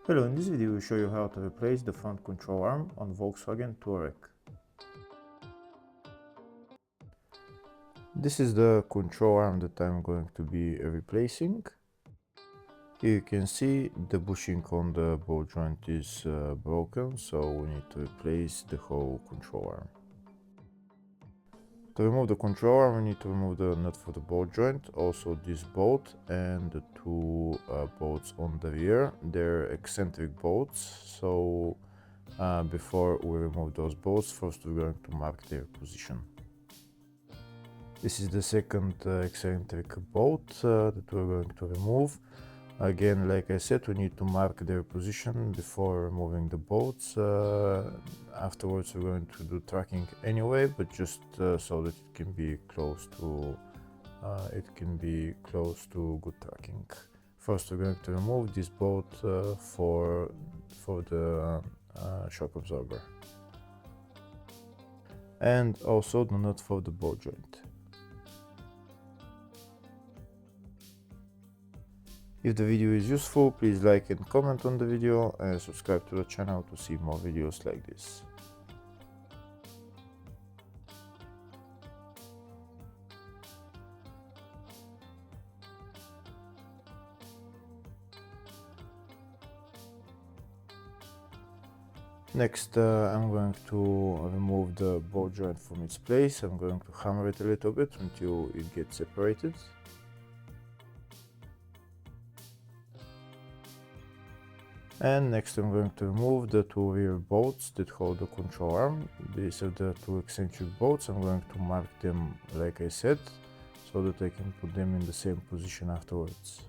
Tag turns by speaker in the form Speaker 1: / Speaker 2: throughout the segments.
Speaker 1: Hello, in this video we will show you how to replace the front control arm on Volkswagen Touareg. This is the control arm that I'm going to be replacing. Here you can see the bushing on the ball joint is broken, so we need to replace the whole control arm. To remove the control arm, we need to remove the nut for the ball joint, also this bolt and the two bolts on the rear. They're eccentric bolts, so before we remove those bolts, first we're going to mark their position. This is the second eccentric bolt that we're going to remove. Again, like I said, we need to mark their position before removing the bolts. Afterwards we're going to do tracking anyway, but just so that it can be close to good tracking. First we're going to remove this bolt for the shock absorber, and also the nut for the ball joint. If the video is useful, please like and comment on the video and subscribe to the channel to see more videos like this. Next, I'm going to remove the ball joint from its place. I'm going to hammer it a little bit until it gets separated. And next I'm going to remove the two rear bolts that hold the control arm. These are the two eccentric bolts. I'm going to mark them like I said, so that I can put them in the same position afterwards.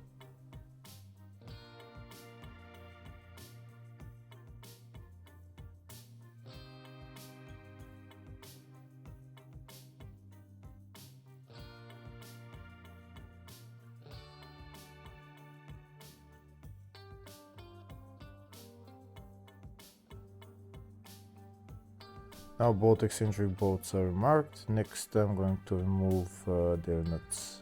Speaker 1: Now both eccentric bolts are marked. Next I'm going to remove their nuts.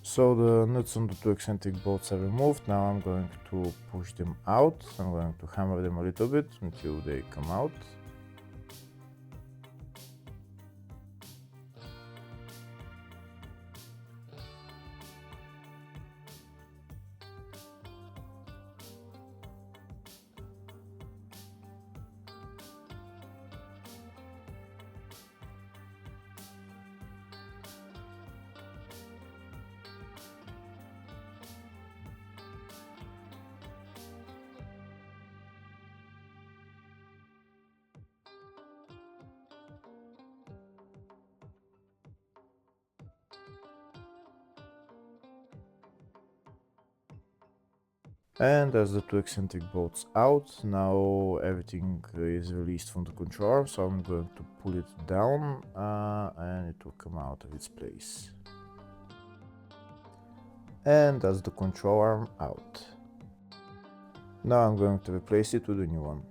Speaker 1: So the nuts on the two eccentric bolts are removed. Now I'm going to push them out. I'm going to hammer them a little bit until they come out. And as the two eccentric bolts out, now everything is released from the control arm, so I'm going to pull it down and it will come out of its place. And that's the control arm out. Now I'm going to replace it with a new one.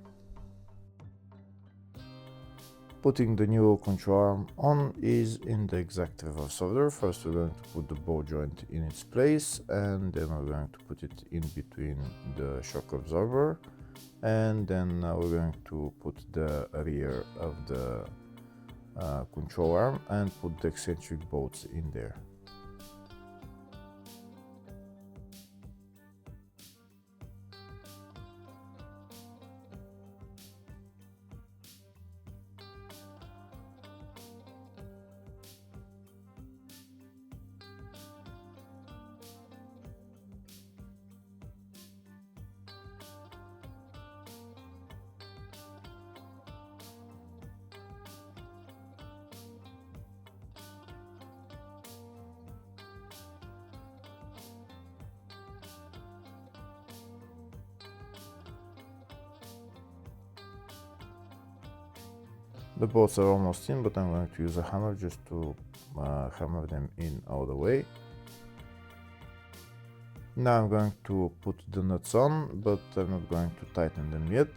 Speaker 1: Putting the new control arm on is in the exact reverse order. First we're going to put the ball joint in its place, and then we're going to put it in between the shock absorber, and then we're going to put the rear of the control arm and put the eccentric bolts in there. The bolts are almost in, but I'm going to use a hammer just to hammer them in all the way. Now I'm going to put the nuts on, but I'm not going to tighten them yet.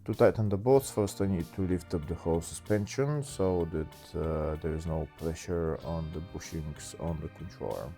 Speaker 1: To tighten the bolts, first I need to lift up the whole suspension so that there is no pressure on the bushings on the control arm.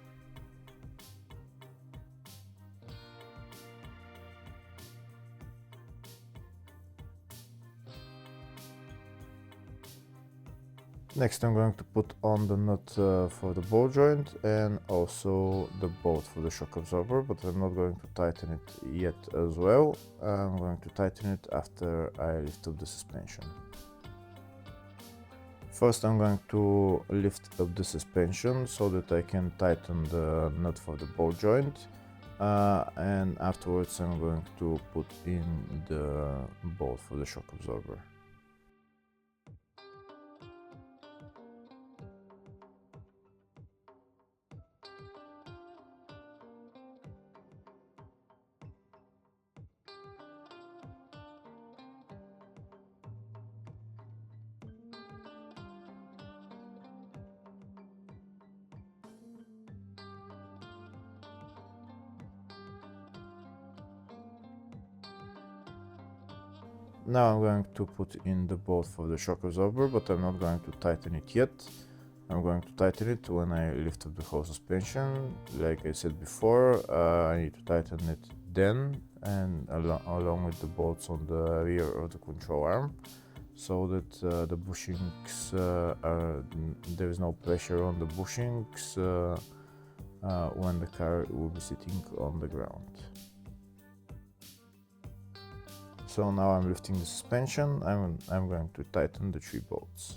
Speaker 1: Next I'm going to put on the nut for the ball joint and also the bolt for the shock absorber, but I'm not going to tighten it yet as well. I'm going to tighten it after I lift up the suspension. First I'm going to lift up the suspension so that I can tighten the nut for the ball joint, and afterwards I'm going to put in the bolt for the shock absorber. Now I'm going to put in the bolt for the shock absorber, but I'm not going to tighten it yet. I'm going to tighten it when I lift up the whole suspension. Like I said before, I need to tighten it then, and along with the bolts on the rear of the control arm, so that the bushings there is no pressure on the bushings when the car will be sitting on the ground. So now I'm lifting the suspension, I'm going to tighten the 3 bolts.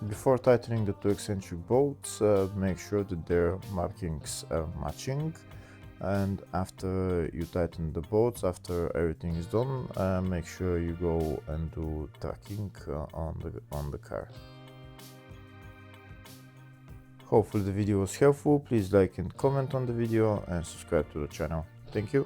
Speaker 1: Before tightening the 2 eccentric bolts, make sure that their markings are matching, and after you tighten the bolts, after everything is done, make sure you go and do tracking on the car. Hopefully the video was helpful. Please like and comment on the video and subscribe to the channel. Thank you.